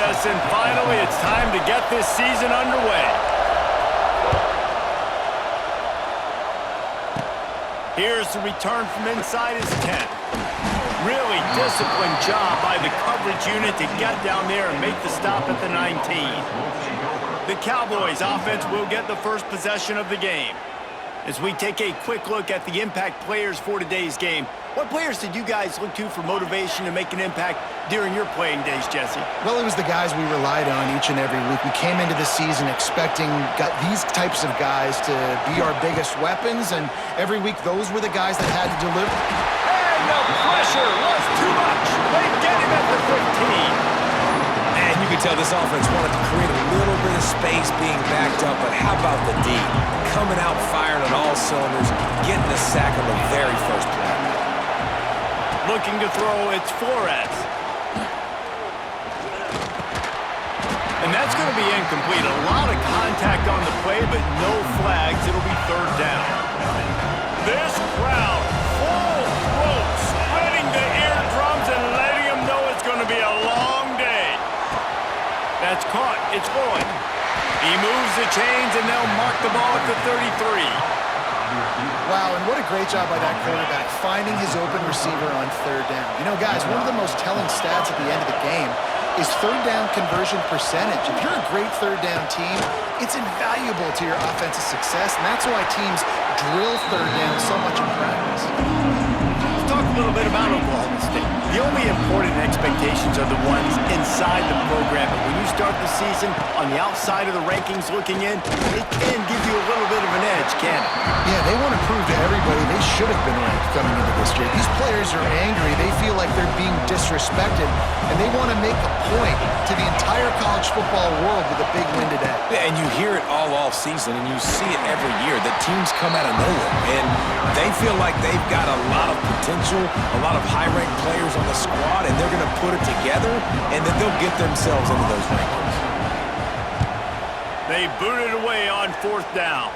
Yes, and finally it's time to get this season underway. Here's the return from inside his 10. Really disciplined job by the coverage unit to get down there and make the stop at the 19. The Cowboys offense will get the first possession of the game. As we take a quick look at the impact players for today's game, what players did you guys look to for motivation to make an impact during your playing days, Jesse? Well, it was the guys we relied on each and every week. We came into the season expecting these types of guys to be our biggest weapons, and every week those were the guys that had to deliver. And the pressure was too much. They get him at the 15. And you can tell this offense wanted to create a little bit of space being backed up, but how about the D? Coming out firing on all cylinders, getting the sack on the very first play. Looking to throw, it's Flores. And that's going to be incomplete. A lot of contact on the play, but no flags. It'll be third down. This crowd, full throat, spreading the eardrums and letting them know it's going to be a long day. That's caught. It's Lloyd. He moves the chains, and they'll mark the ball at the 33. Wow, and what a great job by that quarterback, finding his open receiver on third down. You know, guys, one of the most telling stats at the end of the game is third down conversion percentage. If you're a great third down team, it's invaluable to your offensive success, and that's why teams drill third down so much in practice. Let's talk a little bit about Oklahoma State. The only important expectations are the ones inside the program, but when you start the season on the outside of the rankings looking in, it can give you a little bit of an edge, can't it? Yeah, they want to prove to everybody they should have been ranked coming into this year. These players are angry. They feel like they're being disrespected, and they want to make a point to the entire college football world with a big win today. Yeah, and you hear it all off season, and you see it every year. The teams come out of nowhere, and they feel like they've got a lot of potential, a lot of high-ranked players on the squad, and they're going to put it together, and then they'll get themselves into those rankings. They boot it away on fourth down.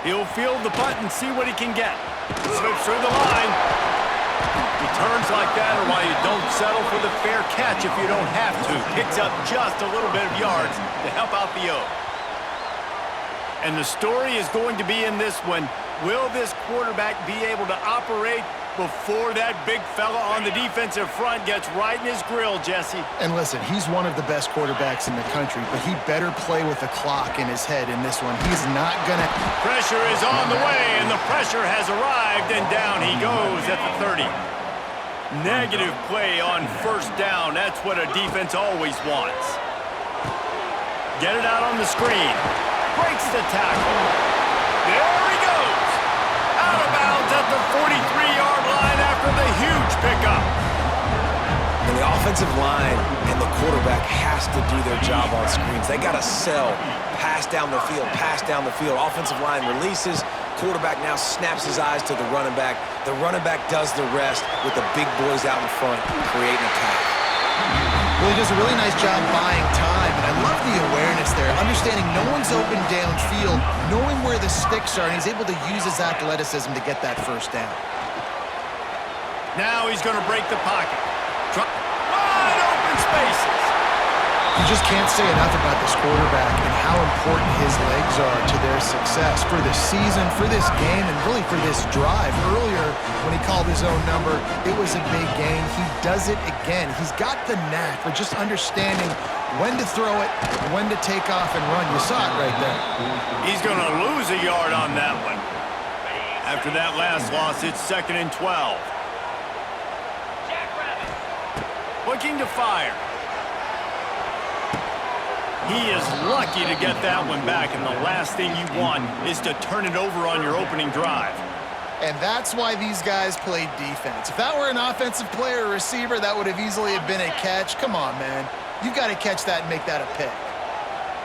He'll field the punt and see what he can get. Slips through the line. Returns like that are why you don't settle for the fair catch if you don't have to. Picks up just a little bit of yards to help out the O. And the story is going to be in this one. Will this quarterback be able to operate before that big fella on the defensive front gets right in his grill, Jesse? And listen, he's one of the best quarterbacks in the country, but he better play with the clock in his head in this one. He's not going to... Pressure is on the way, and the pressure has arrived, and down he goes at the 30. Negative play on first down. That's what a defense always wants. Get it out on the screen. Breaks the tackle. There he goes. Out of bounds at the 43-yard line after the huge pickup. And the offensive line and the quarterback has to do their job on screens. They got to sell. Pass down the field, pass down the field. Offensive line releases. Quarterback now snaps his eyes to the running back. The running back does the rest with the big boys out in front, creating a path. Well, he does a really nice job buying time, and I love the awareness there, understanding no one's open downfield, knowing where the sticks are, and he's able to use his athleticism to get that first down. Now he's going to break the pocket. Wide open spaces. You just can't say enough about this quarterback and how important his legs are to their success for this season, for this game, and really for this drive. Earlier, when he called his own number, it was a big gain. He does it again. He's got the knack for just understanding when to throw it, when to take off and run. You saw it right there. He's going to lose a yard on that one. After that last loss, it's 2nd and 12. Looking to fire. He is lucky to get that one back, and the last thing you want is to turn it over on your opening drive. And that's why these guys played defense. If that were an offensive player or receiver, that would have easily been a catch. Come on, man. You've got to catch that and make that a pick.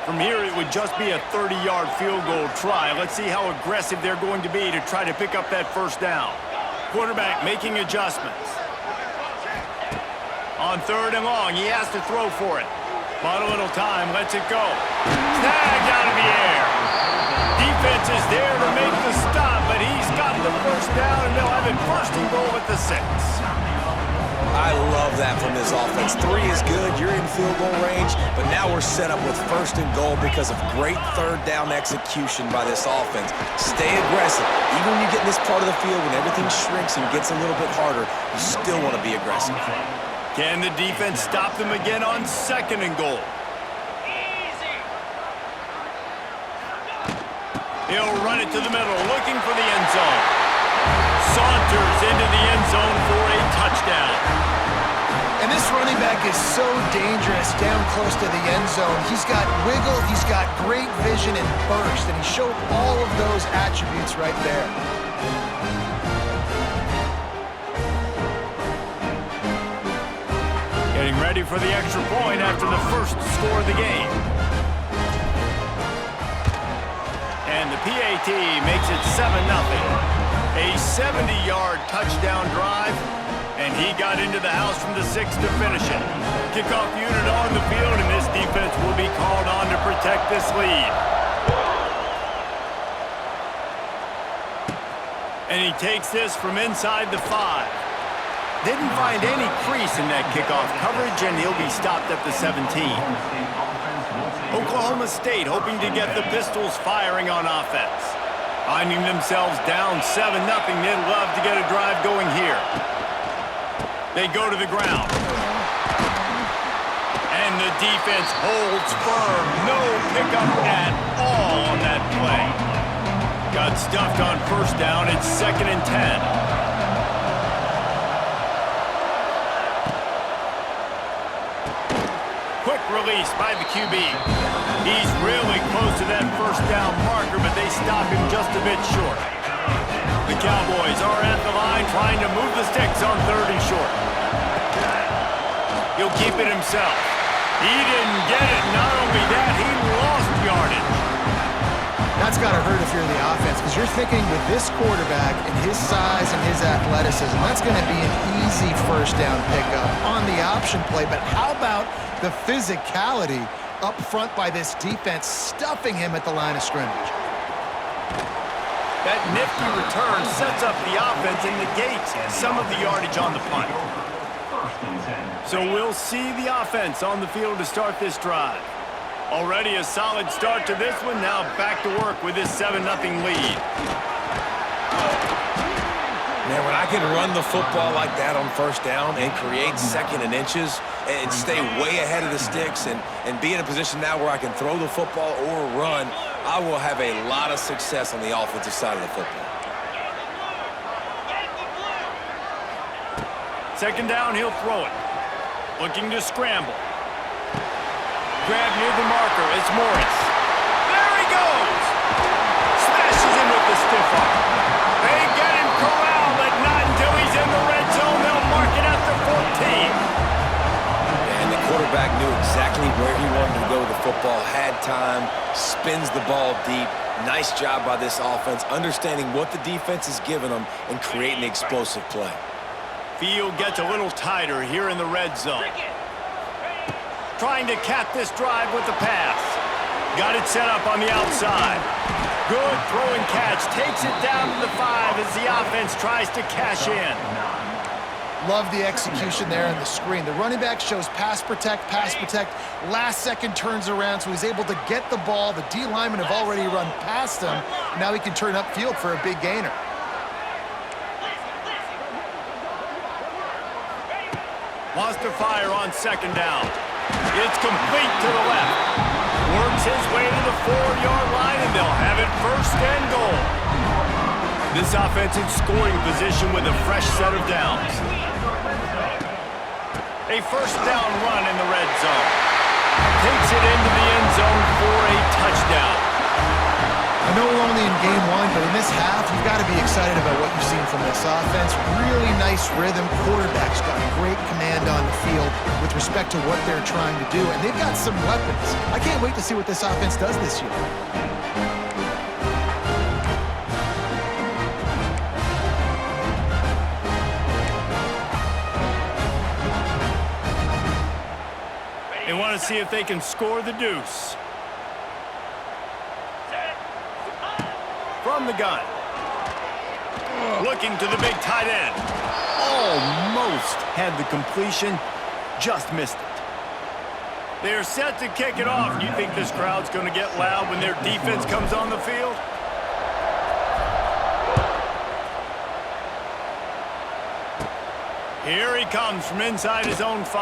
From here, it would just be a 30-yard field goal try. Let's see how aggressive they're going to be to try to pick up that first down. Quarterback making adjustments. On 3rd and long, he has to throw for it. But a little time, lets it go. Snagged out of the air. Defense is there to make the stop, but he's got the first down, and they'll have it 1st and goal at the 6. I love that from this offense. 3 is good, you're in field goal range, but now we're set up with 1st and goal because of great 3rd down execution by this offense. Stay aggressive. Even when you get in this part of the field, when everything shrinks and gets a little bit harder, you still want to be aggressive. Can the defense stop them again on 2nd and goal? He'll run it to the middle, looking for the end zone. Saunters into the end zone for a touchdown. And this running back is so dangerous down close to the end zone. He's got wiggle, he's got great vision and burst, and he showed all of those attributes right there. Getting ready for the extra point after the first score of the game. And the PAT makes it 7-0. A 70-yard touchdown drive, and he got into the house from the 6 to finish it. Kickoff unit on the field, and this defense will be called on to protect this lead. And he takes this from inside the 5. Didn't find any crease in that kickoff coverage, and he'll be stopped at the 17. Oklahoma State hoping to get the Pistols firing on offense. Finding themselves down 7-0, they'd love to get a drive going here. They go to the ground. And the defense holds firm. No pickup at all on that play. Got stuffed on 1st down. It's 2nd and 10. Quick release by the QB. He's really close to that 1st down marker, but they stop him just a bit short. The Cowboys are at the line trying to move the sticks on 3rd and short. He'll keep it himself. He didn't get it. Not only that, he lost yardage. That's got to hurt if you're the offense, because you're thinking with this quarterback and his size and his athleticism, that's going to be an easy 1st down pickup on the option play. But how about the physicality up front by this defense, stuffing him at the line of scrimmage? That nifty return sets up the offense and negates some of the yardage on the punt. So we'll see the offense on the field to start this drive. Already a solid start to this one. Now back to work with this 7-0 lead. Man, when I can run the football like that on 1st down and create 2nd and inches and stay way ahead of the sticks and be in a position now where I can throw the football or run, I will have a lot of success on the offensive side of the football. 2nd down, he'll throw it. Looking to scramble. Grab near the marker. It's Morris. There he goes! Smashes him with the stiff arm. They get him corralled, but not until he's in the red zone. They'll mark it at the 14. And the quarterback knew exactly where he wanted to go with the football, had time, spins the ball deep. Nice job by this offense, understanding what the defense is giving them and creating the explosive play. Field gets a little tighter here in the red zone. Trying to cap this drive with the pass. Got it set up on the outside. Good throw and catch. Takes it down to the 5 as the offense tries to cash in. Love the execution there on the screen. The running back shows pass protect. Last second turns around, so he's able to get the ball. The D linemen have already run past him. Now he can turn upfield for a big gainer. Wants to fire on 2nd down. It's complete to the left. Works his way to the 4-yard line, and they'll have it 1st and goal. This offense in scoring position with a fresh set of downs. A 1st down run in the red zone. Takes it into the end zone for a touchdown. I know we're only in game 1, but in this half, you've got to be excited about what you've seen from this offense. Really nice rhythm. Quarterback's got great command on the field with respect to what they're trying to do, and they've got some weapons. I can't wait to see what this offense does this year. They want to see if they can score the deuce. From the gun. looking to the big tight end. Almost had the completion, just missed it. They're set to kick it off. You think this crowd's going to get loud when their defense comes on the field? Here he comes from inside his own 5.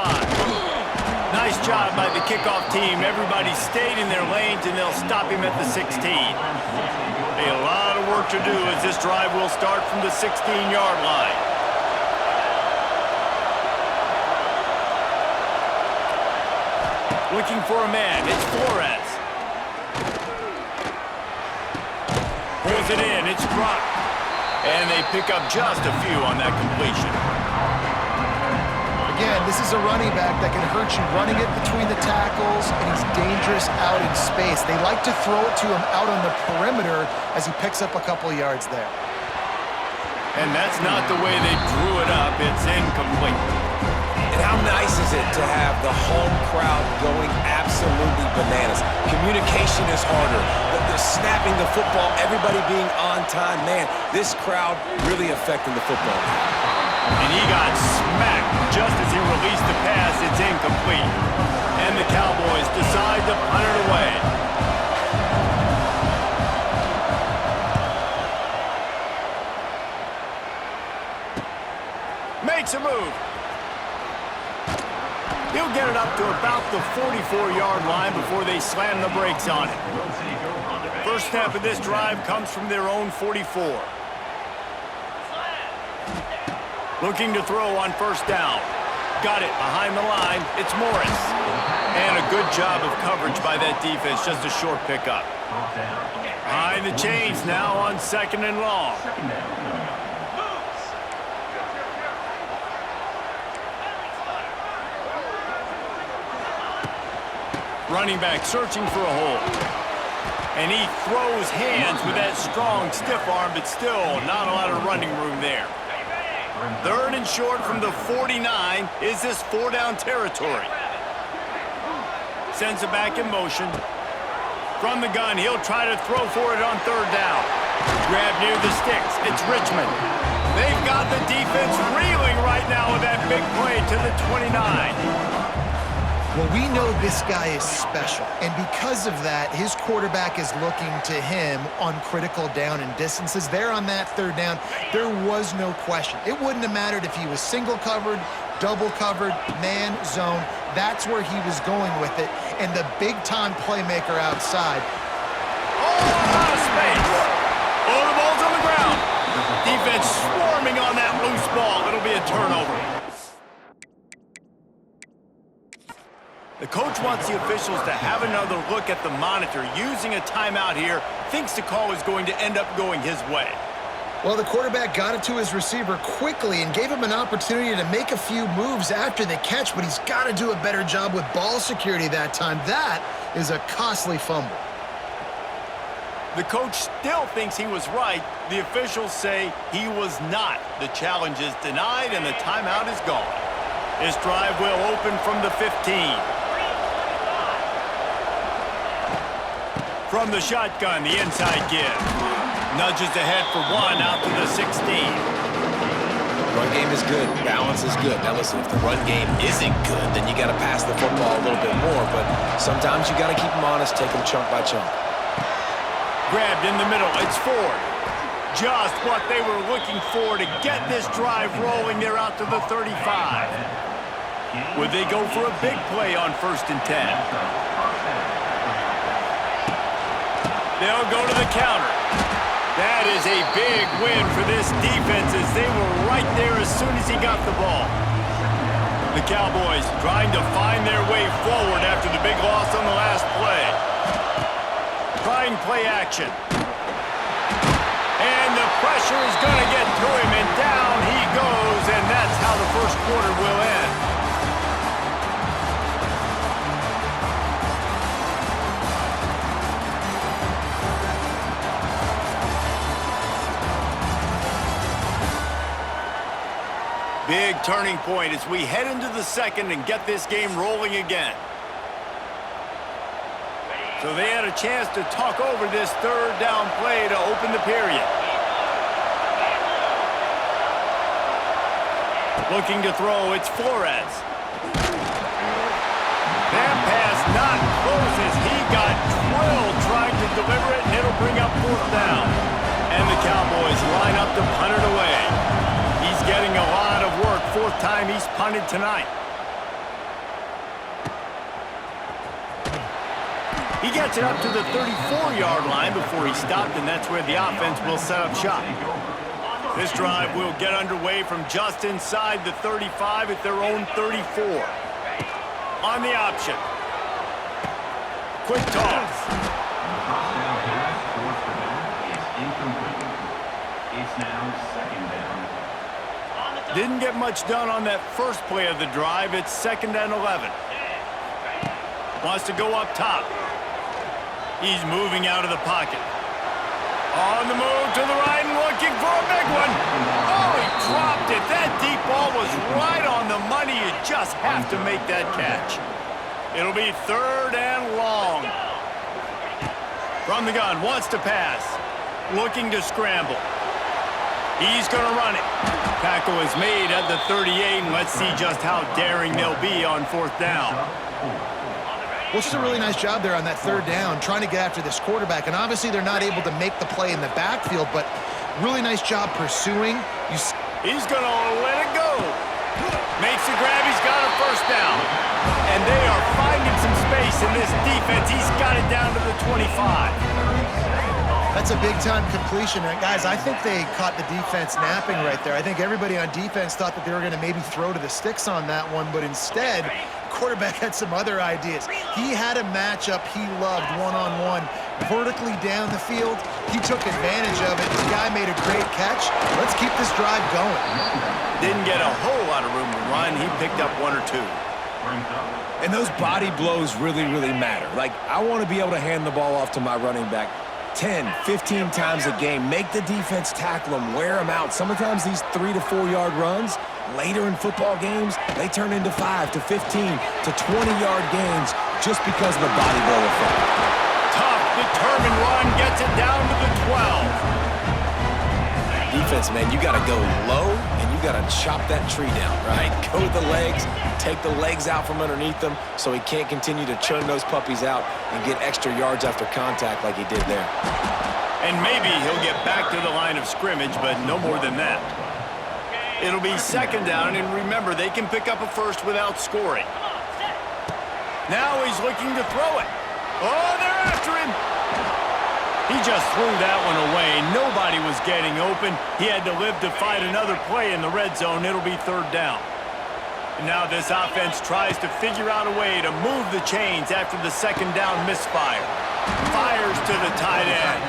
Nice job by the kickoff team. Everybody stayed in their lanes, and they'll stop him at the 16. A lot of work to do as this drive will start from the 16-yard line. Looking for a man. It's Flores. Pulls it in. It's Brock. And they pick up just a few on that completion. Again, this is a running back that can hurt you running it between the tackles, and he's dangerous out in space. They like to throw it to him out on the perimeter as he picks up a couple of yards there. And that's not the way they drew it up. It's incomplete. And how nice is it to have the home crowd going absolutely bananas? Communication is harder. The snapping the football, everybody being on time. Man, this crowd really affecting the football. And he got smacked just as he released the pass. It's incomplete. And the Cowboys decide to punt it away. Makes a move. He'll get it up to about the 44-yard line before they slam the brakes on it. First snap of this drive comes from their own 44. Looking to throw on first down. Got it behind the line. It's Morris. And a good job of coverage by that defense. Just a short pickup. Behind the chains now on 2nd and long. Running back searching for a hole. And he throws hands with that strong, stiff arm, but still not a lot of running room there. 3rd and short from the 49. Is this 4-down territory? Sends it back in motion. From the gun, he'll try to throw for it on 3rd down. Grab near the sticks. It's Richmond. They've got the defense reeling right now with that big play to the 29. Well, we know this guy is special, and because of that, his quarterback is looking to him on critical down and distances. There on that 3rd down, there was no question. It wouldn't have mattered if he was single covered, double covered, man, zone. That's where he was going with it, and the big-time playmaker outside. Oh, out of space. Oh, the ball's on the ground. Defense swarming on that loose ball. It'll be a turnover. The coach wants the officials to have another look at the monitor. Using a timeout here, thinks the call is going to end up going his way. Well, the quarterback got it to his receiver quickly and gave him an opportunity to make a few moves after the catch, but he's got to do a better job with ball security that time. That is a costly fumble. The coach still thinks he was right. The officials say he was not. The challenge is denied and the timeout is gone. This drive will open from the 15. From the shotgun, the inside give. Nudges ahead for 1 out to the 16. Run game is good. Balance is good. Now listen, if the run game isn't good, then you got to pass the football a little bit more. But sometimes you got to keep them honest, take them chunk by chunk. Grabbed in the middle. It's Ford. Just what they were looking for to get this drive rolling. They're out to the 35. Would they go for a big play on 1st and 10? They'll go to the counter. That is a big win for this defense as they were right there as soon as he got the ball. The Cowboys trying to find their way forward after the big loss on the last play. Trying play action. And the pressure is going to get to him, and down he goes, and that's how the first quarter will end. Big turning point as we head into the 2nd and get this game rolling again. So they had a chance to talk over this 3rd down play to open the period. Looking to throw, it's Flores. That pass not close as he got drilled trying to deliver it, and it'll bring up 4th down. And the Cowboys line up to punt it away. He's getting a lot of work. 4th time he's punted tonight. He gets it up to the 34-yard line before he stopped, and that's where the offense will set up shop. This drive will get underway from just inside the 35 at their own 34. On the option. Quick toss. It's now 2nd down. Didn't get much done on that first play of the drive. It's 2nd and 11. Wants to go up top. He's moving out of the pocket. On the move to the right and looking for a big one. Oh, he dropped it. That deep ball was right on the money. You just have to make that catch. It'll be 3rd and long. From the gun, wants to pass. Looking to scramble. He's going to run it. Tackle is made at the 38, and let's see just how daring they'll be on 4th down. Well, it's just a really nice job there on that 3rd down, trying to get after this quarterback. And obviously they're not able to make the play in the backfield, but really nice job pursuing. He's going to let it go. Makes the grab. He's got a 1st down. And they are finding some space in this defense. He's got it down to the 25. That's a big-time completion. And guys, I think they caught the defense napping right there. I think everybody on defense thought that they were going to maybe throw to the sticks on that one, but instead, quarterback had some other ideas. He had a matchup he loved one-on-one, vertically down the field. He took advantage of it. The guy made a great catch. Let's keep this drive going. Didn't get a whole lot of room to run. He picked up 1 or 2. And those body blows really, really matter. Like, I want to be able to hand the ball off to my running back 10, 15 times a game. Make the defense tackle them, wear them out. Sometimes these 3 to 4 yard runs, later in football games, they turn into 5 to 15 to 20-yard gains just because of the body blow effect. Tough, determined run, gets it down to the 12. Defense, man, you got to go low, and you got to chop that tree down, right? Go with the legs, take the legs out from underneath them so he can't continue to churn those puppies out and get extra yards after contact like he did there. And maybe he'll get back to the line of scrimmage, but no more than that. It'll be 2nd down, and remember, they can pick up a 1st without scoring. Now he's looking to throw it. Oh, they're after him. He just threw that one away. Nobody was getting open. He had to live to fight another play in the red zone. It'll be 3rd down. And now this offense tries to figure out a way to move the chains after the 2nd down misfire. Fires to the tight end.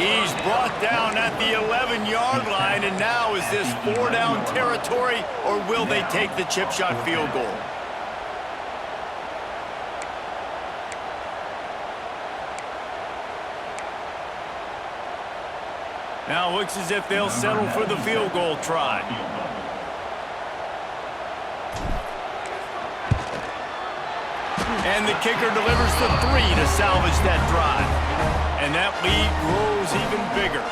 He's brought down at the 11-yard line, and now is this 4-down territory, or will they take the chip shot field goal? Now looks as if they'll settle for the field goal try. And the kicker delivers the 3 to salvage that drive. And that lead grows even bigger.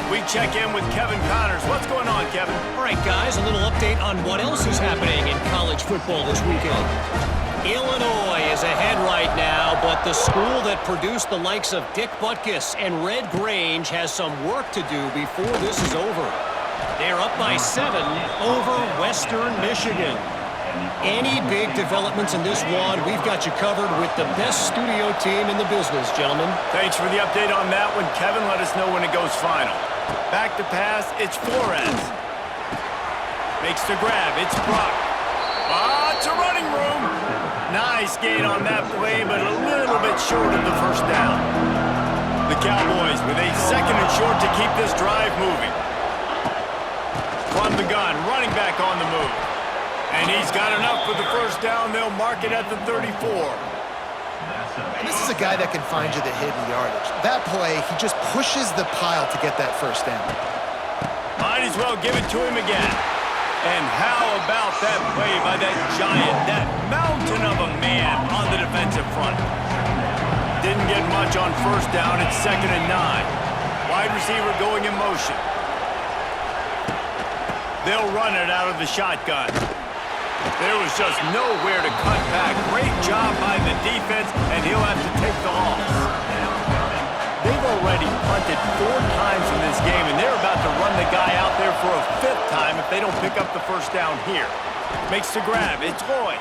We check in with Kevin Connors. What's going on, Kevin? All right, guys, a little update on what else is happening in college football this weekend. Illinois is ahead right now, but the school that produced the likes of Dick Butkus and Red Grange has some work to do before this is over. They're up by 7 over Western Michigan. Any big developments in this one, we've got you covered with the best studio team in the business, gentlemen. Thanks for the update on that one, Kevin. Let us know when it goes final. Back to pass, it's Flores. Makes the grab, it's Brock. It's a running room. Nice gain on that play, but a little bit short of the 1st down. The Cowboys with a 2nd and short to keep this drive moving. From the gun, running back on the move. And he's got enough for the 1st down. They'll mark it at the 34. And this is a guy that can find you the hidden yardage. That play, he just pushes the pile to get that 1st down. Might as well give it to him again. And how about that play by that giant, that mountain of a man on the defensive front? Didn't get much on 1st down. It's 2nd and 9. Wide receiver going in motion. They'll run it out of the shotgun. There was just nowhere to cut back. Great job by the defense, and he'll have to take the loss. They've already punted 4 times in this game, and they're about to run the guy out there for a 5th time if they don't pick up the first down here. Makes the grab. It's Lloyd.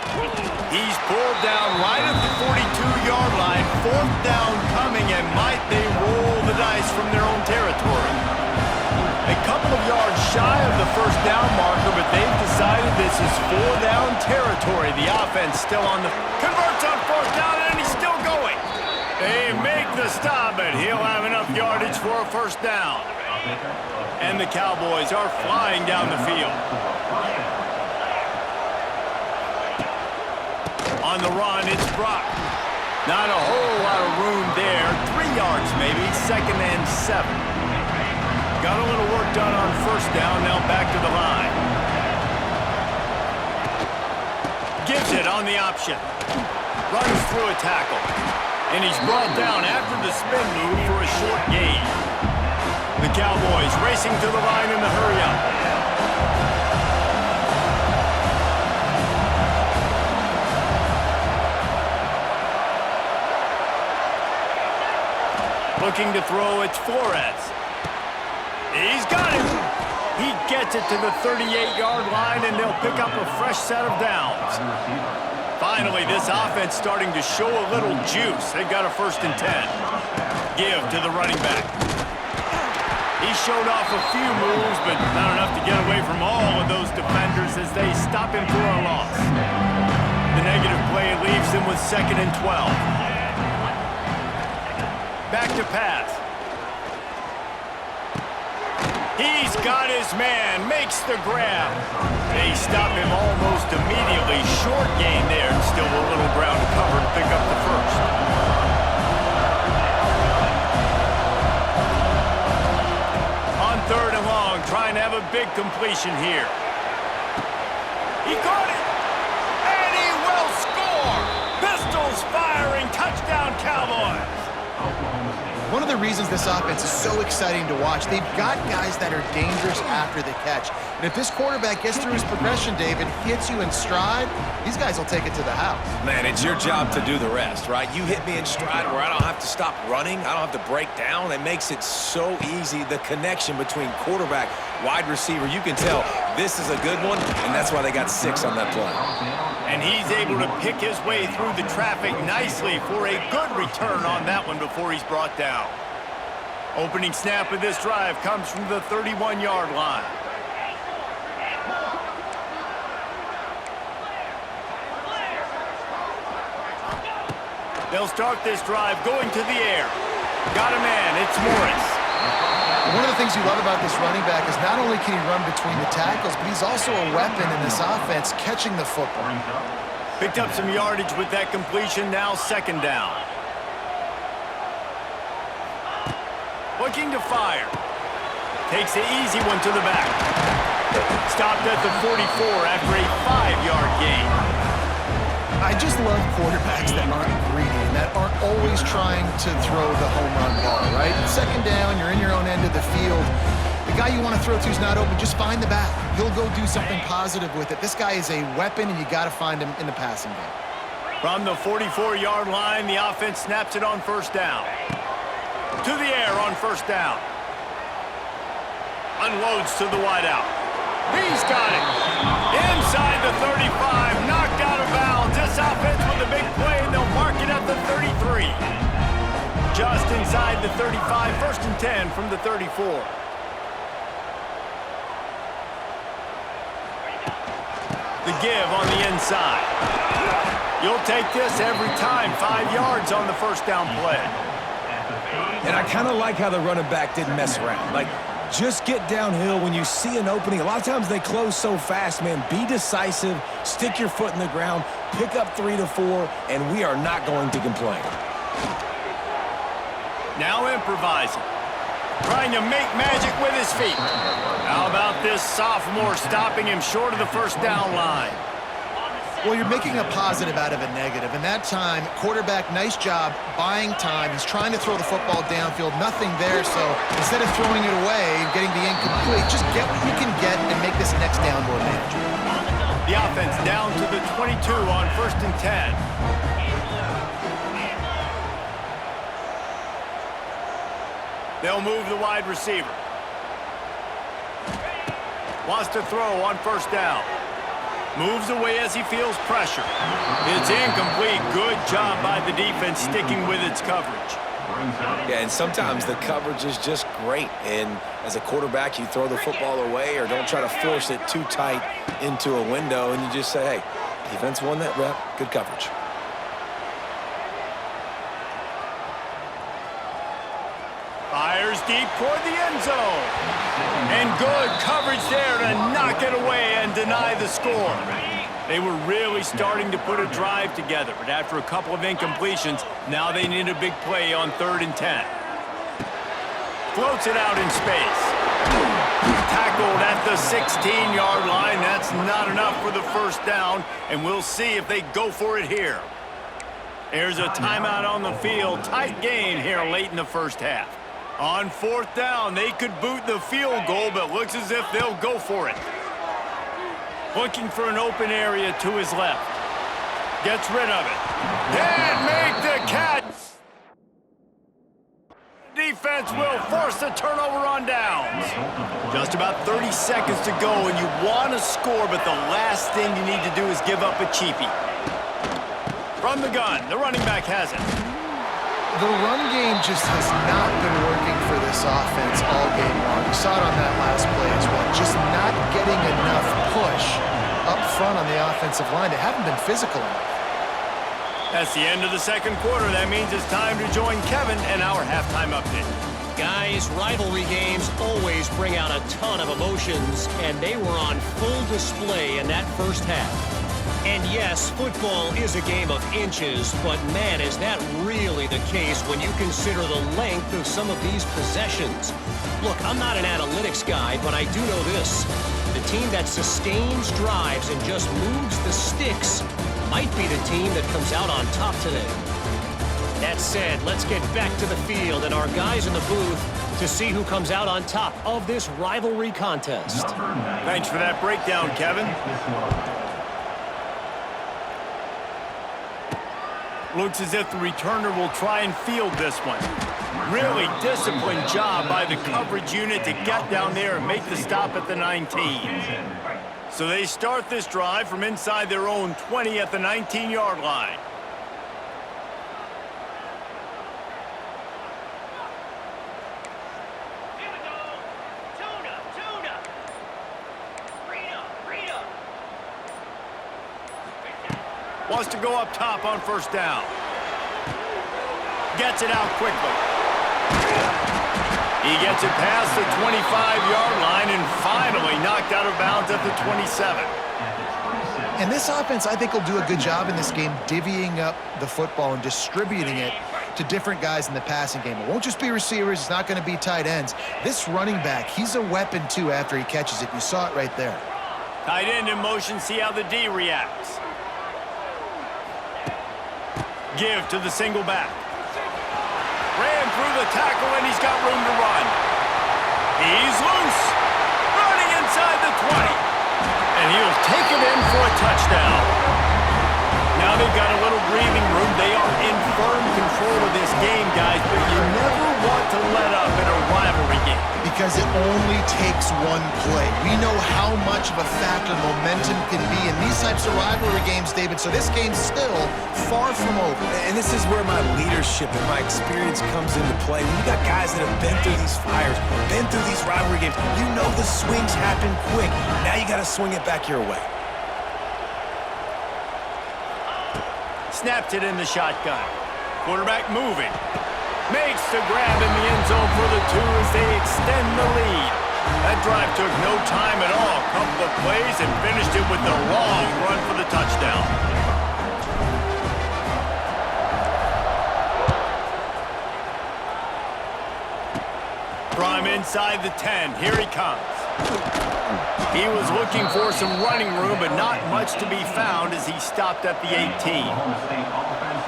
He's pulled down right at the 42-yard line. 4th down coming, and might they roll the dice from their own territory. A couple of yards shy of the first down marker, but they've decided this is 4-down territory. The offense still on the... Converts on 4th down, and he's still going. They make the stop, but he'll have enough yardage for a first down. And the Cowboys are flying down the field. On the run, it's Brock. Not a whole lot of room there. 3 yards maybe, 2nd and 7. Got a little work done on first down, now back to the line. Gives it on the option. Runs through a tackle. And he's brought down after the spin move for a short gain. The Cowboys racing to the line in the hurry-up. Looking to throw, it's Flores. He's got it. He gets it to the 38-yard line, and they'll pick up a fresh set of downs. Finally, this offense starting to show a little juice. They've got a 1st and 10. Give to the running back. He showed off a few moves, but not enough to get away from all of those defenders as they stop him for a loss. The negative play leaves them with 2nd and 12. Back to pass. He's got his man, makes the grab. They stop him almost immediately. Short gain there, and still a little ground to cover to pick up the first. On 3rd and long, trying to have a big completion here. He caught it, and he will score. Pistols firing, touchdown Cowboys. One of the reasons this offense is so exciting to watch, they've got guys that are dangerous after the catch. And if this quarterback gets through his progression, David, hits you in stride, these guys will take it to the house. Man, it's your job to do the rest, right? You hit me in stride where I don't have to stop running. I don't have to break down. It makes it so easy, the connection between quarterback, wide receiver. You can tell this is a good one, and that's why they got 6 on that play. And he's able to pick his way through the traffic nicely for a good return on that one before he's brought down. Opening snap of this drive comes from the 31-yard line. They'll start this drive going to the air. Got a man, it's Morris. One of the things you love about this running back is not only can he run between the tackles, but he's also a weapon in this offense, catching the football. Picked up some yardage with that completion, now 2nd down. Looking to fire. Takes the easy one to the back. Stopped at the 44 after a 5-yard gain. I just love quarterbacks that aren't greedy and that aren't always trying to throw the home run ball, right? 2nd down, you're in your own end of the field. The guy you want to throw to is not open. Just find the back. He'll go do something positive with it. This guy is a weapon, and you got to find him in the passing game. From the 44-yard line, the offense snaps it on 1st down. To the air on 1st down. Unloads to the wideout. He's got it. Inside the 35, knocked out of bounds. This offense with a big play, and they'll mark it at the 33. Just inside the 35, 1st and 10 from the 34. The give on the inside. You'll take this every time. 5 yards on the 1st down play. And I kind of like how the running back didn't mess around. Like, just get downhill when you see an opening. A lot of times they close so fast, man. Be decisive, stick your foot in the ground, pick up 3 to 4, and we are not going to complain. Now improvising. Trying to make magic with his feet. How about this sophomore stopping him short of the 1st down line? Well, you're making a positive out of a negative. And that time, quarterback, nice job buying time. He's trying to throw the football downfield. Nothing there, so instead of throwing it away and getting the incomplete, just get what you can get and make this next down more manageable. The offense down to the 22 on 1st and 10. They'll move the wide receiver. Wants to throw on 1st down. Moves away as he feels pressure. It's incomplete. Good job by the defense sticking with its coverage. Yeah, and sometimes the coverage is just great. And as a quarterback, you throw the football away or don't try to force it too tight into a window, and you just say, hey, defense won that rep. Good coverage. Fires deep toward the end zone. And good coverage there to knock it away and deny the score. They were really starting to put a drive together, but after a couple of incompletions, now they need a big play on 3rd and 10. Floats it out in space. Tackled at the 16-yard line. That's not enough for the 1st down, and we'll see if they go for it here. There's a timeout on the field. Tight game here late in the 1st half. On 4th down, they could boot the field goal, but looks as if they'll go for it. Looking for an open area to his left. Gets rid of it. Can't make the catch. Defense will force a turnover on downs. Just about 30 seconds to go, and you want to score, but the last thing you need to do is give up a cheapie. From the gun, the running back has it. The run game just has not been working for this offense all game long. We saw it on that last play as well. Just not getting enough push up front on the offensive line. They haven't been physical enough. That's the end of the 2nd quarter. That means it's time to join Kevin and our halftime update. Guys, rivalry games always bring out a ton of emotions, and they were on full display in that 1st half. And yes, football is a game of inches, but man, is that really the case when you consider the length of some of these possessions. Look, I'm not an analytics guy, but I do know this. The team that sustains drives and just moves the sticks might be the team that comes out on top today. That said, let's get back to the field and our guys in the booth to see who comes out on top of this rivalry contest. Thanks for that breakdown, Kevin. Looks as if the returner will try and field this one. Really disciplined job by the coverage unit to get down there and make the stop at the 19. So they start this drive from inside their own 20 at the 19-yard line. Wants to go up top on 1st down. Gets it out quickly. He gets it past the 25-yard line and finally knocked out of bounds at the 27. And this offense, I think, will do a good job in this game divvying up the football and distributing it to different guys in the passing game. It won't just be receivers. It's not going to be tight ends. This running back, he's a weapon, too, after he catches it. You saw it right there. Tight end in motion. See how the D reacts. Give to the single back. Ran through the tackle, and he's got room to run. He's loose. Running inside the 20. And he'll take it in for a touchdown. Now they've got a little breathing room. They are in firm control of this game, guys, but you never want to let up in a rivalry game. Because it only takes one play. We know how much of a factor momentum can be in these types of rivalry games, David, so this game's still far from over. And this is where my leadership and my experience comes into play. When you got guys that have been through these fires, been through these rivalry games, you know the swings happen quick. Now you got to swing it back your way. Snapped it in the shotgun. Quarterback moving. Makes the grab in the end zone for the 2 as they extend the lead. That drive took no time at all. A couple of plays and finished it with the long run for the touchdown. From inside the 10, here he comes. He was looking for some running room, but not much to be found as he stopped at the 18.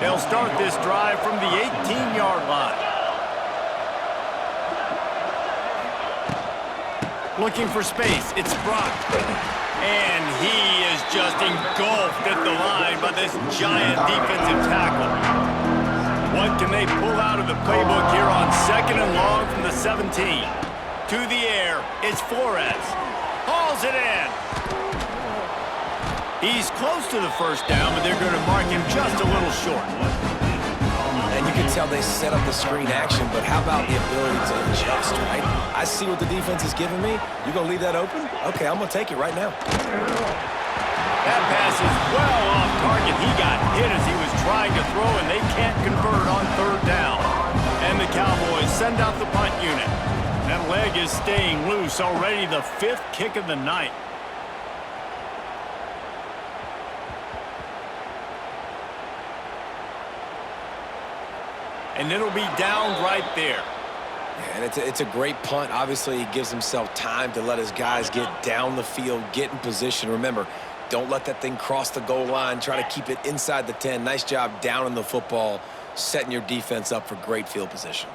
They'll start this drive from the 18-yard line. Looking for space. It's Brock. And he is just engulfed at the line by this giant defensive tackle. What can they pull out of the playbook here on 2nd and long from the 17? To the air, it's Flores. Hauls it in. He's close to the first down, but they're going to mark him just a little short. And you can tell they set up the screen action, but how about the ability to adjust, right? I see what the defense is giving me. You going to leave that open? Okay, I'm going to take it right now. That pass is well off target. He got hit as he was trying to throw, and they can't convert on 3rd down. And the Cowboys send out the punt unit. That leg is staying loose, already the 5th kick of the night. And it'll be down right there. Yeah, and it's a great punt. Obviously, he gives himself time to let his guys get down the field, get in position. Remember, don't let that thing cross the goal line. Try to keep it inside the 10. Nice job down in the football, setting your defense up for great field position.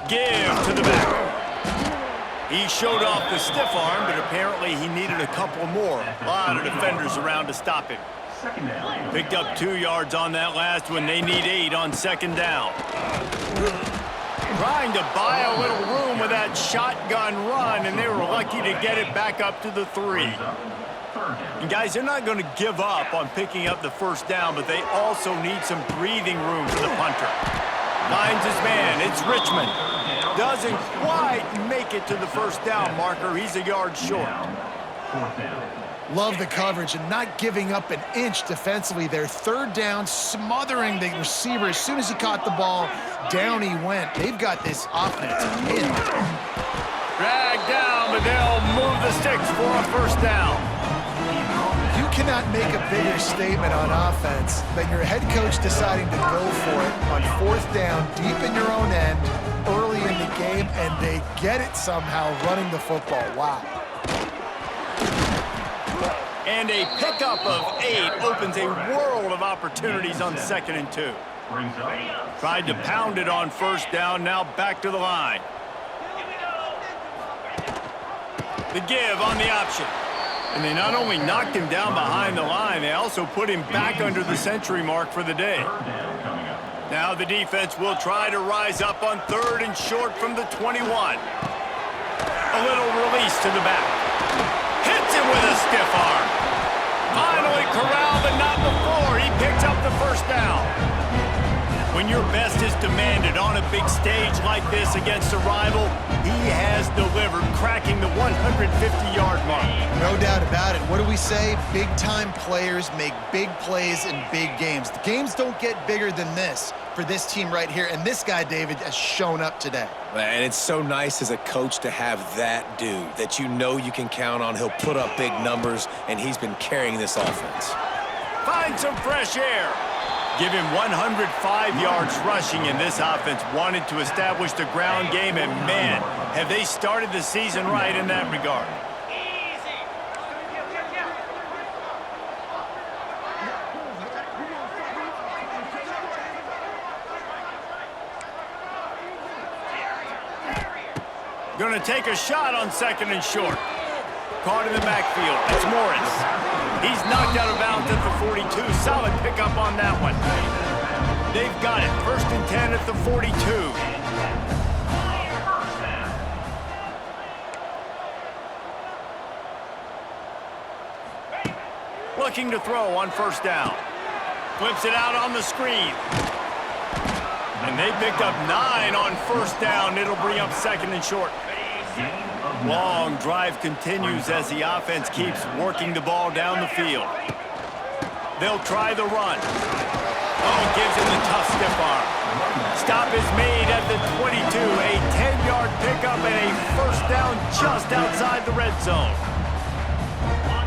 Give to the back. He showed off the stiff arm, but apparently he needed a couple more. A lot of defenders around to stop him. Picked up 2 yards on that last one. They need 8 on 2nd down. Trying to buy a little room with that shotgun run, and they were lucky to get it back up to the 3. And guys, they're not going to give up on picking up the first down, but they also need some breathing room for the punter. Finds his man. It's Richmond. Doesn't quite make it to the first down marker. He's a yard short. Love the coverage and not giving up an inch defensively there. 3rd down, smothering the receiver. As soon as he caught the ball, down he went. They've got this offense in. Dragged down, but they'll move the sticks for a first down. You cannot make a bigger statement on offense than your head coach deciding to go for it on 4th down, deep in your own end, early in the game, and they get it somehow running the football. Wow. And a pickup of 8 opens a world of opportunities on 2nd and 2. Tried to pound it on 1st down, now back to the line. The give on the option. And they not only knocked him down behind the line, they also put him back under the century mark for the day. Now the defense will try to rise up on 3rd and short from the 21. A little release to the back. Hits him with a stiff arm. Finally corralled, but not before. He picks up the first down. When your best is demanded on a big stage like this against a rival, he has delivered, cracking the 150-yard mark. No doubt about it. What do we say? Big-time players make big plays in big games. The games don't get bigger than this for this team right here, and this guy, David, has shown up today. And it's so nice as a coach to have that dude that you know you can count on. He'll put up big numbers, and he's been carrying this offense. Find some fresh air. Give him 105 yards rushing, and this offense wanted to establish the ground game, and man, have they started the season right in that regard. Going to take a shot on 2nd and short. Caught in the backfield. It's Morris. He's knocked out of bounds at the 42. Solid pickup on that one. They've got it. 1st and 10 at the 42. Looking to throw on 1st down. Flips it out on the screen. And they picked up 9 on 1st down. It'll bring up 2nd and short. Long drive continues as the offense keeps working the ball down the field. They'll try the run. Oh, gives him the tough stiff arm. Stop is made at the 22. A 10-yard pickup and a 1st down just outside the red zone.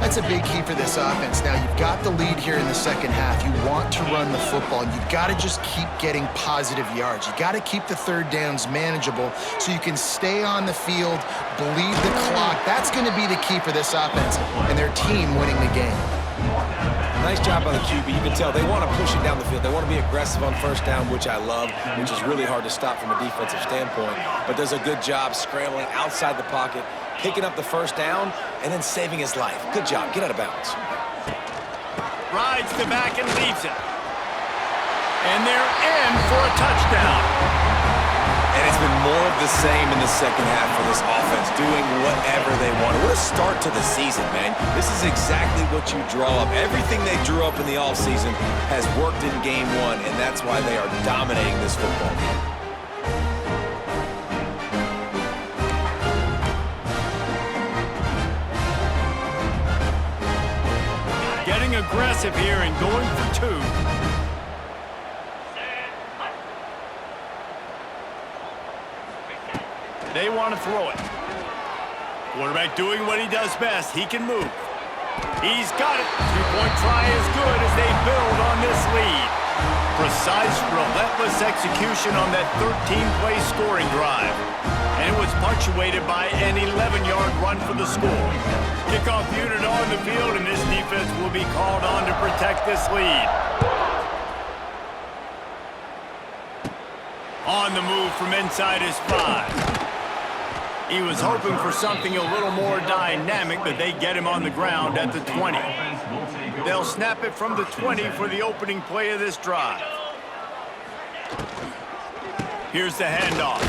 That's a big key for this offense. Now, you've got the lead here in the 2nd half. You want to run the football. You've got to just keep getting positive yards. You got to keep the 3rd downs manageable so you can stay on the field, bleed the clock. That's going to be the key for this offense and their team winning the game. Nice job by the QB. You can tell they want to push it down the field. They want to be aggressive on first down, which I love, which is really hard to stop from a defensive standpoint. But does a good job scrambling outside the pocket, picking up the first down, and then saving his life. Good job. Get out of bounds. Rides the back and leaves it. And they're in for a touchdown. And it's been more of the same in the second half for this offense, doing whatever they want. What a start to the season, man. This is exactly what you draw up. Everything they drew up in the offseason has worked in game one, and that's why they are dominating this football game. Getting aggressive here and going for two. They want to throw it. Quarterback doing what he does best. He can move. He's got it. Two-point try is good as they build on this lead. Precise, relentless execution on that 13-play scoring drive. And it was punctuated by an 11-yard run for the score. Kickoff unit on the field, and this defense will be called on to protect this lead. On the move from inside his 5. He was hoping for something a little more dynamic, but they get him on the ground at the 20. They'll snap it from the 20 for the opening play of this drive. Here's the handoff.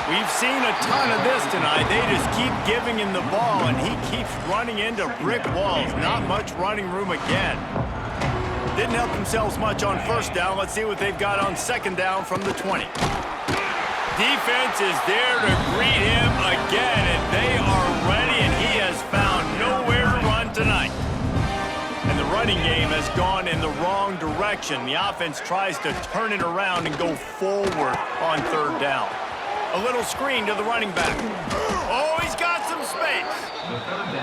We've seen a ton of this tonight. They just keep giving him the ball, and he keeps running into brick walls. Not much running room again. Didn't help themselves much on first down. Let's see what they've got on second down from the 20. Defense is there to greet him again, and they are ready, and he has found nowhere to run tonight. And the running game has gone in the wrong direction. The offense tries to turn it around and go forward on third down. A little screen to the running back. Oh, he's got some space.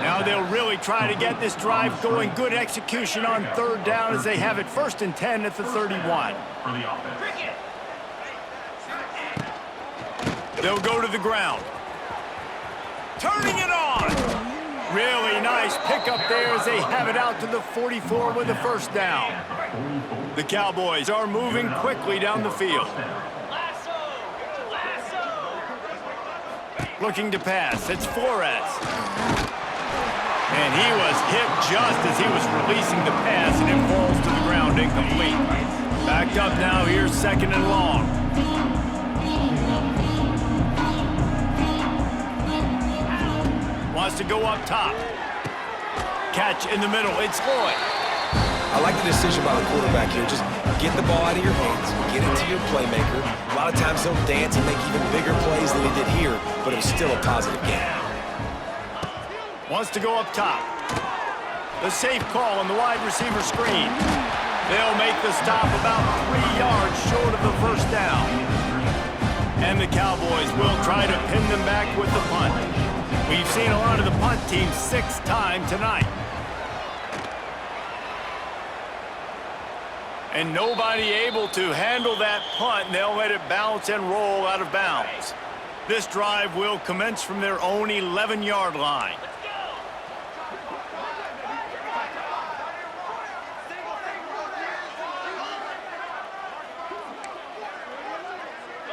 Now they'll really try to get this drive going. Good execution on third down as they have it 1st and 10 at the 31. They'll go to the ground. Turning it on. Really nice pickup there as they have it out to the 44 with a first down. The Cowboys are moving quickly down the field. Looking to pass. It's Flores. And he was hit just as he was releasing the pass, and it falls to the ground incomplete. Backed up now. Here's 2nd and long. Wants to go up top. Catch in the middle. It's Lloyd. I like the decision by the quarterback here. Just get the ball out of your hands. Get it to your playmaker. A lot of times he'll dance and make even bigger plays than he did here, but it was still a positive game. Wants to go up top. The safe call on the wide receiver screen. They'll make the stop about 3 yards short of the first down. And the Cowboys will try to pin them back with the punt. We've seen a lot of the punt team 6 times tonight. And nobody able to handle that punt, and they'll let it bounce and roll out of bounds. This drive will commence from their own 11-yard line.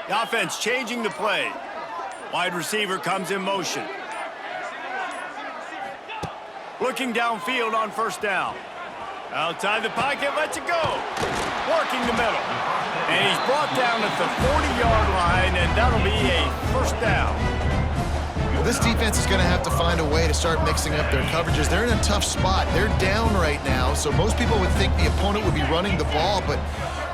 The offense changing the play. Wide receiver comes in motion. Looking downfield on first down. Outside the pocket, lets it go. Working the middle. And he's brought down at the 40-yard line, and that'll be a first down. Well, this defense is going to have to find a way to start mixing up their coverages. They're in a tough spot. They're down right now, so most people would think the opponent would be running the ball, but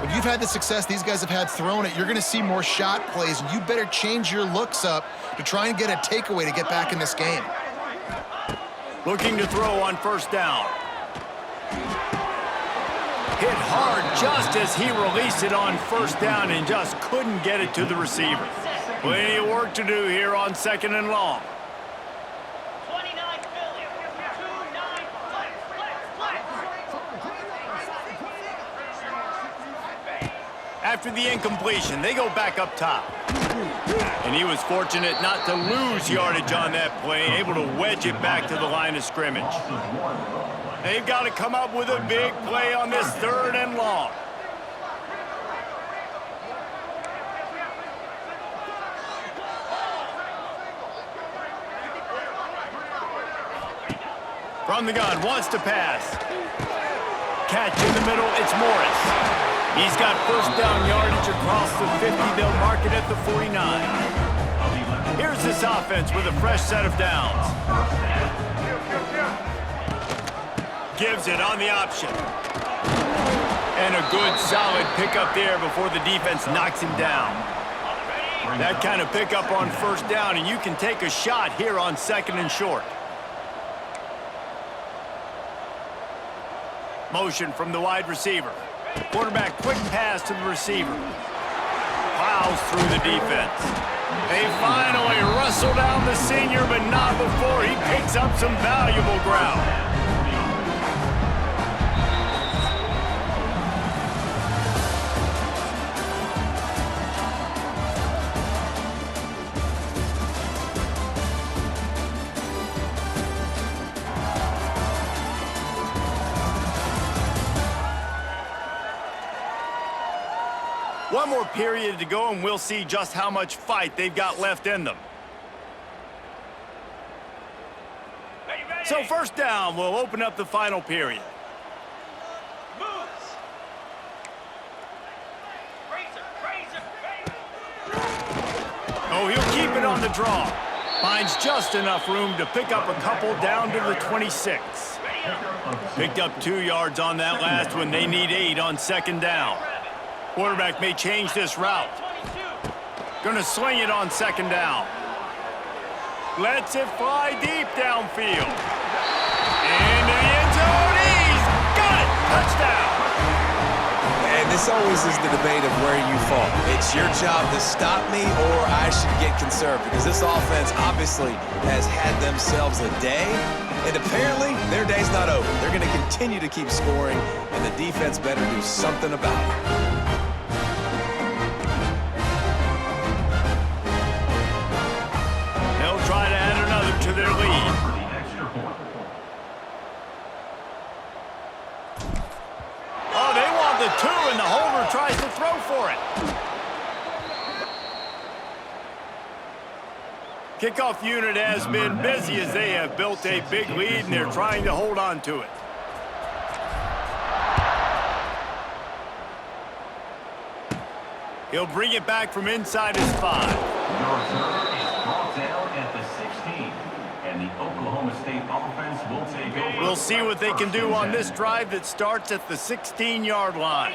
when you've had the success these guys have had throwing it, you're going to see more shot plays, and you better change your looks up to try and get a takeaway to get back in this game. Looking to throw on first down. Hit hard just as he released it on first down and just couldn't get it to the receiver. Plenty of work to do here on 2nd and long. After the incompletion, they go back up top. And he was fortunate not to lose yardage on that play, able to wedge it back to the line of scrimmage. They've got to come up with a big play on this 3rd and long. From the gun, wants to pass. Catch in the middle, it's Morris. He's got first down yardage across the 50. They'll mark it at the 49. Here's this offense with a fresh set of downs. Gives it on the option. And a good, solid pickup there before the defense knocks him down. That kind of pickup on first down, and you can take a shot here on 2nd and short. Motion from the wide receiver. Quarterback, quick pass to the receiver. Plows through the defense. They finally wrestle down the senior, but not before he picks up some valuable ground. One more period to go, and we'll see just how much fight they've got left in them. So first down will open up the final period. Oh, he'll keep it on the draw. Finds just enough room to pick up a couple down to the 26. Picked up 2 yards on that last one. They need 8 on 2nd down. Quarterback may change this route. Gonna sling it on 2nd down. Lets it fly deep downfield. Into the end zone. He's got it. Touchdown. And this always is the debate of where you fall. It's your job to stop me, or I should get conserved, because this offense obviously has had themselves a day, and apparently their day's not over. They're going to continue to keep scoring, and the defense better do something about it. Try to add another to their lead. Oh, they want the 2, and the holder tries to throw for it. Kickoff unit has been busy as they have built a big lead, and they're trying to hold on to it. He'll bring it back from inside his 5. We'll see what they can do on this drive that starts at the 16-yard line.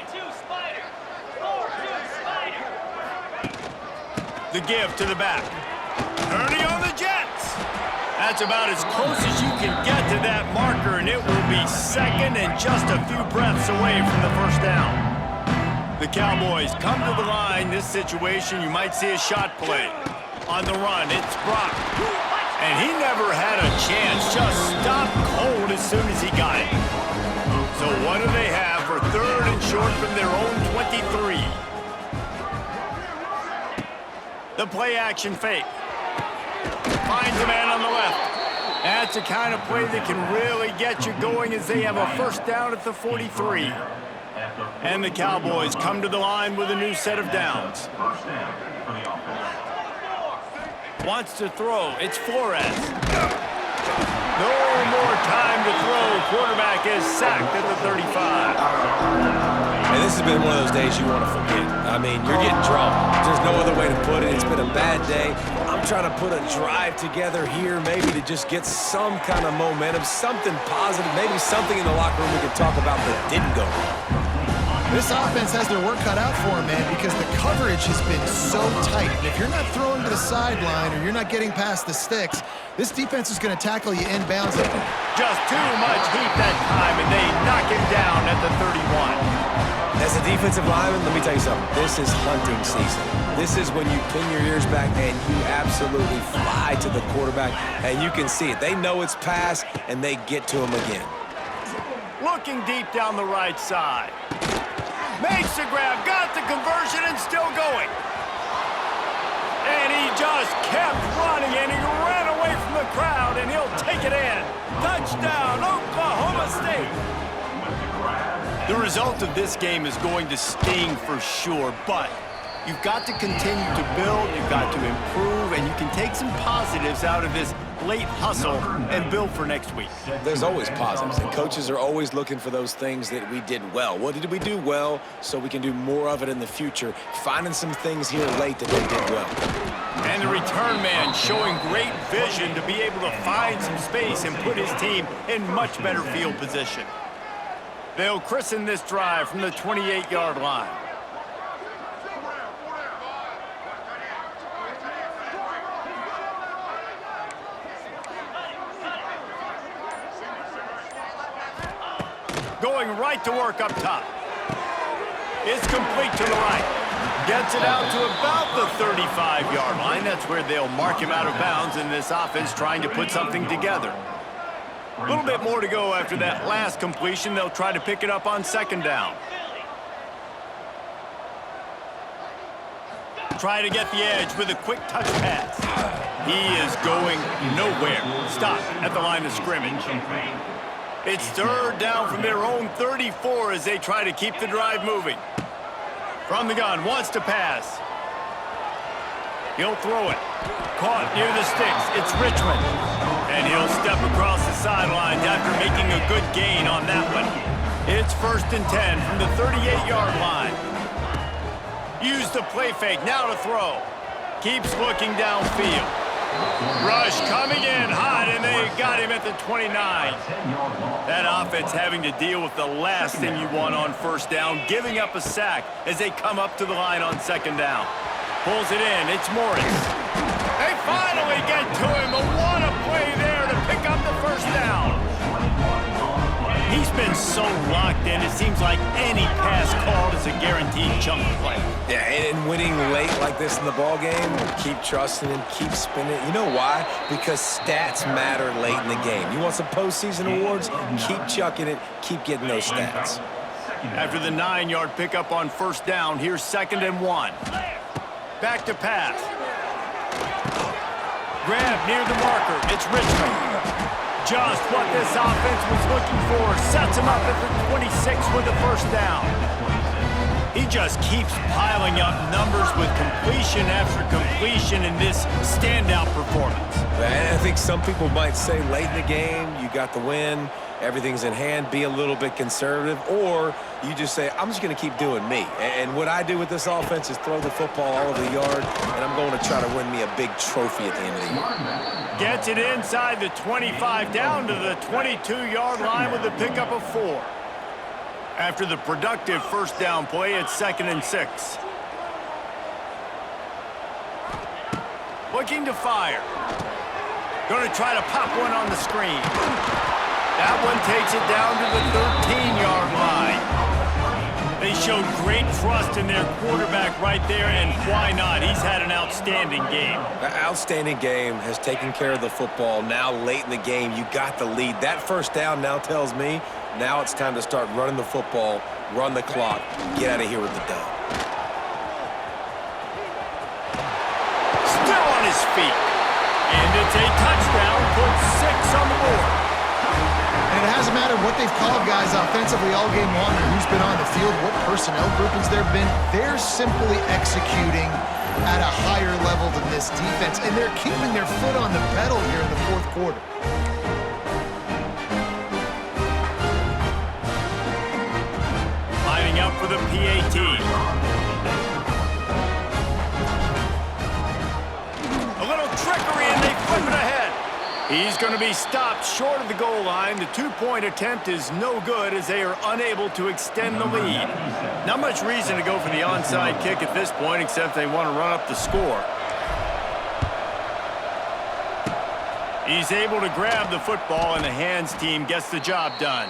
The give to the back. Turning on the Jets. That's about as close as you can get to that marker, and it will be 2nd and just a few breaths away from the first down. The Cowboys come to the line. This situation, you might see a shot play. On the run, it's Brock. And he never had a chance, just stopped cold as soon as he got it. So what do they have for 3rd and short from their own 23? The play action fake. Finds a man on the left. That's the kind of play that can really get you going as they have a first down at the 43. And the Cowboys come to the line with a new set of downs. Wants to throw. It's Flores. No more time to throw. Quarterback is sacked at the 35. And this has been one of those days you want to forget. I mean, you're getting drunk. There's no other way to put it. It's been a bad day. I'm trying to put a drive together here, maybe to just get some kind of momentum, something positive, maybe something in the locker room we could talk about that didn't go wrong. This offense has their work cut out for them, man, because the coverage has been so tight. And if you're not throwing to the sideline or you're not getting past the sticks, this defense is going to tackle you inbounds. Just too much heat that time, and they knock him down at the 31. As a defensive lineman, let me tell you something. This is hunting season. This is when you pin your ears back and you absolutely fly to the quarterback, and you can see it. They know it's pass, and they get to him again. Looking deep down the right side. Makes the grab, got the conversion, and still going. And he just kept running, and he ran away from the crowd, and he'll take it in. Touchdown, Oklahoma State. The result of this game is going to sting for sure, but you've got to continue to build, you've got to improve, and you can take some positives out of this late hustle and build for next week. There's always positives, and coaches are always looking for those things that we did well. What did we do well so we can do more of it in the future? Finding some things here late that they did well. And the return man showing great vision to be able to find some space and put his team in much better field position. They'll christen this drive from the 28-yard line. Going right to work up top. It's complete to the right. Gets it out to about the 35-yard line. That's where they'll mark him out of bounds in this offense trying to put something together. A little bit more to go after that last completion. They'll try to pick it up on second down. Try to get the edge with a quick touch pass. He is going nowhere. Stop at the line of scrimmage. It's third down from their own 34 as they try to keep the drive moving. From the gun, wants to pass. He'll throw it. Caught near the sticks. It's Richmond. And he'll step across the sidelines after making a good gain on that one. It's 1st and 10 from the 38-yard line. Use the play fake, now to throw. Keeps looking downfield. Rush coming in hot, and they got him at the 29. That offense having to deal with the last thing you want on first down, giving up a sack as they come up to the line on second down. Pulls it in, it's Morris. They finally get to him, but what a play there to pick up the first down. He's been so locked in, it seems like any pass called is a guaranteed chunk play. Yeah, and winning late like this in the ball game, keep trusting and keep spinning. You know why? Because stats matter late in the game. You want some postseason awards? Keep chucking it, keep getting those stats. After the 9-yard pickup on first down, here's 2nd and 1. Back to pass. Grab near the marker. It's Richmond. Just what this offense was looking for. Sets him up at the 26 with the first down. He just keeps piling up numbers with completion after completion in this standout performance. And I think some people might say late in the game, you got the win, everything's in hand, be a little bit conservative, or you just say, I'm just going to keep doing me. And what I do with this offense is throw the football all over the yard, and I'm going to try to win me a big trophy at the end of the year. Gets it inside the 25, down to the 22-yard line with a pickup of 4. After the productive first down play, it's 2nd and 6. Looking to fire. Going to try to pop one on the screen. That one takes it down to the 13-yard line. They showed great trust in their quarterback right there, and why not? He's had an outstanding game. An outstanding game, has taken care of the football. Now late in the game, you got the lead. That first down now tells me now it's time to start running the football, run the clock, get out of here with the dub. Still on his feet. And it's a touchdown, puts 6 on the board. And it hasn't mattered what they've called guys offensively all game long or who's been on the field, what personnel groupings there have been. They're simply executing at a higher level than this defense, and they're keeping their foot on the pedal here in the fourth quarter. Lining up for the PAT. A little trickery, and they flip it ahead. He's going to be stopped short of the goal line. The 2-point attempt is no good as they are unable to extend the lead. Not much reason to go for the onside kick at this point, except they want to run up the score. He's able to grab the football, and the hands team gets the job done.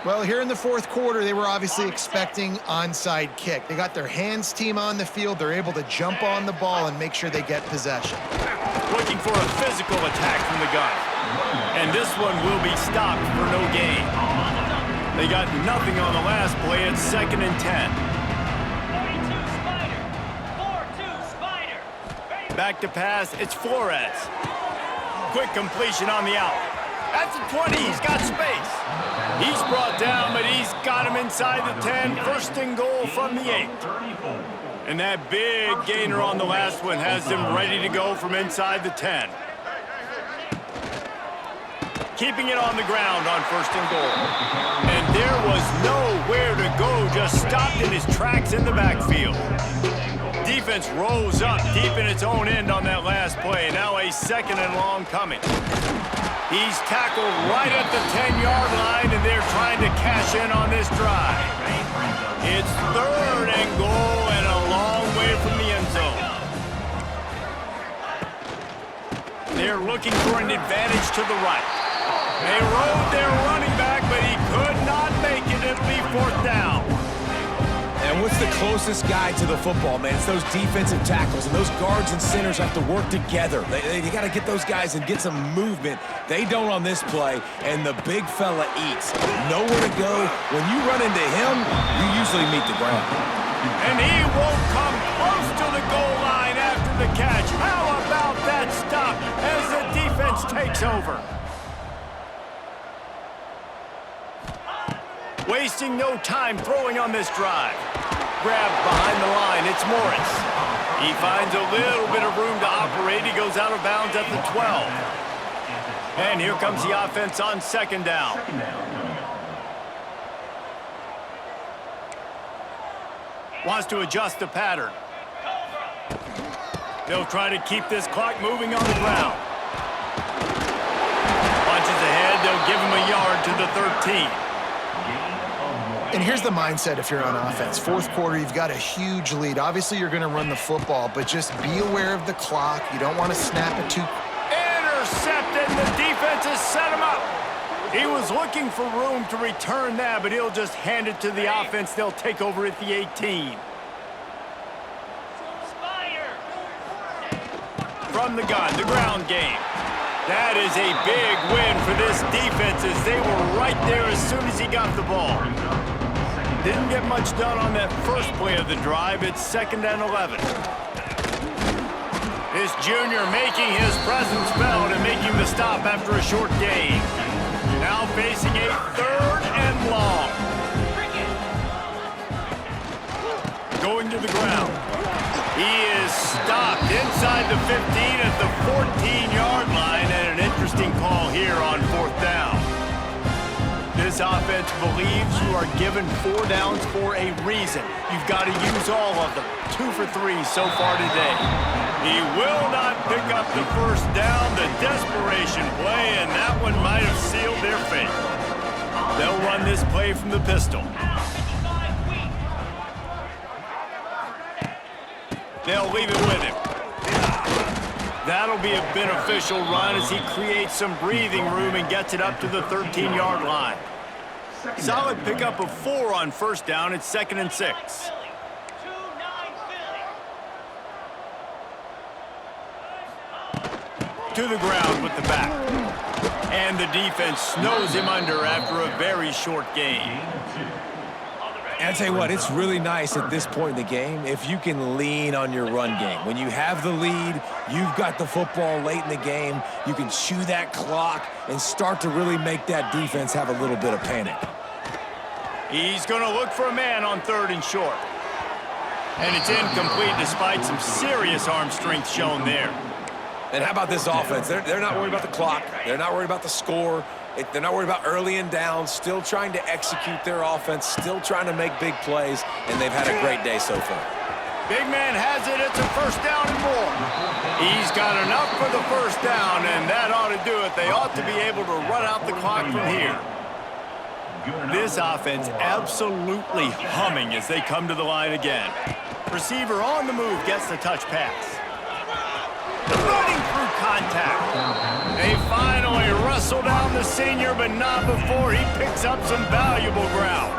Well, here in the fourth quarter, they were obviously expecting onside kick. They got their hands team on the field. They're able to jump on the ball and make sure they get possession. Looking for a physical attack from the gun. And this one will be stopped for no gain. They got nothing on the last play. It's 2nd and 10. 42 Spider. 4-2 Spider. Ready Back to pass, it's Flores. Quick completion on the out. That's the 20, he's got space. He's brought down, but he's got him inside the 10. First and goal from the 8. And that big gainer on the last one has him ready to go from inside the 10. Keeping it on the ground on first and goal. And there was nowhere to go, just stopped in his tracks in the backfield. Defense rolls up deep in its own end on that last play. Now a second and long coming. He's tackled right at the 10-yard line, and they're trying to cash in on this drive. It's third and goal and a long way from the end zone. They're looking for an advantage to the right. They rode their running back, but he could not make it. It'll be fourth down. And what's the closest guy to the football, man? It's those defensive tackles, and those guards and centers have to work together. They got to get those guys and get some movement. They don't on this play, and the big fella eats. Nowhere to go. When you run into him, you usually meet the ground. And he won't come close to the goal line after the catch. How about that stop as the defense takes over? Wasting no time throwing on this drive. Grabbed behind the line, it's Morris. He finds a little bit of room to operate. He goes out of bounds at the 12. And here comes the offense on second down. Wants to adjust the pattern. They'll try to keep this clock moving on the ground. Punches ahead, they'll give him a yard to the 13. And here's the mindset if you're on offense. Fourth quarter, you've got a huge lead. Obviously, you're going to run the football, but just be aware of the clock. You don't want to snap it too. Intercepted, and the defense has set him up. He was looking for room to return that, but he'll just hand it to the offense. They'll take over at the 18. From the gun, the ground game. That is a big win for this defense as they were right there as soon as he got the ball. Didn't get much done on that first play of the drive. It's second and 11. This junior making his presence felt and making the stop after a short gain. Now facing a third and long. Going to the ground. He is stopped inside the 15 at the 14-yard line, and an interesting call here on fourth down. This offense believes you are given 4 downs for a reason. You've got to use all of them. 2 for 3 so far today. He will not pick up the first down. The desperation play, and that one might have sealed their fate. They'll run this play from the pistol. They'll leave it with him. That'll be a beneficial run as he creates some breathing room and gets it up to the 13-yard line. Solid pickup of 4 on first down. It's second and 6. To the ground with the back. And the defense snows him under after a very short gain. And I tell you what, it's really nice at this point in the game if you can lean on your run game. When you have the lead, you've got the football late in the game, you can chew that clock and start to really make that defense have a little bit of panic. He's going to look for a man on third and short. And it's incomplete despite some serious arm strength shown there. And how about this offense? They're not worried about the clock. They're not worried about the score. They're not worried about early and down, still trying to execute their offense, still trying to make big plays, and they've had a great day so far. Big man has it. It's a first down and more. He's got enough for the first down, and that ought to do it. They ought to be able to run out the clock from here. This offense absolutely humming as they come to the line again. Receiver on the move gets the touch pass. Running through contact. They finally wrestle down the senior, but not before he picks up some valuable ground.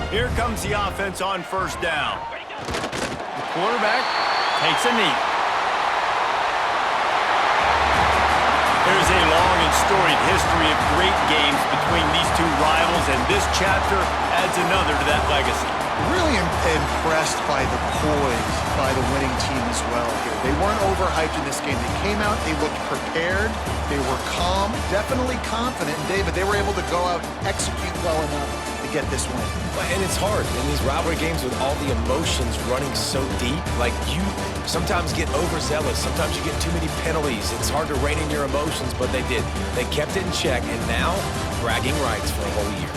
Here comes the offense on first down. The quarterback takes a knee. history of great games between these two rivals, and this chapter adds another to that legacy. Really impressed by the poise by the winning team as well here. They weren't overhyped in this game. They came out, they looked prepared, they were calm, definitely confident. And David, they were able to go out and execute well enough to get this win. And it's hard in these rivalry games with all the emotions running so deep. Like, you sometimes get overzealous. Sometimes you get too many penalties. It's hard to rein in your emotions, but they did. They kept it in check, and now bragging rights for a whole year.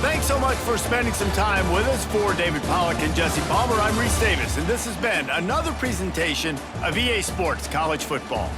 Thanks so much for spending some time with us. For David Pollack and Jesse Palmer, I'm Reese Davis, and this has been another presentation of EA Sports College Football.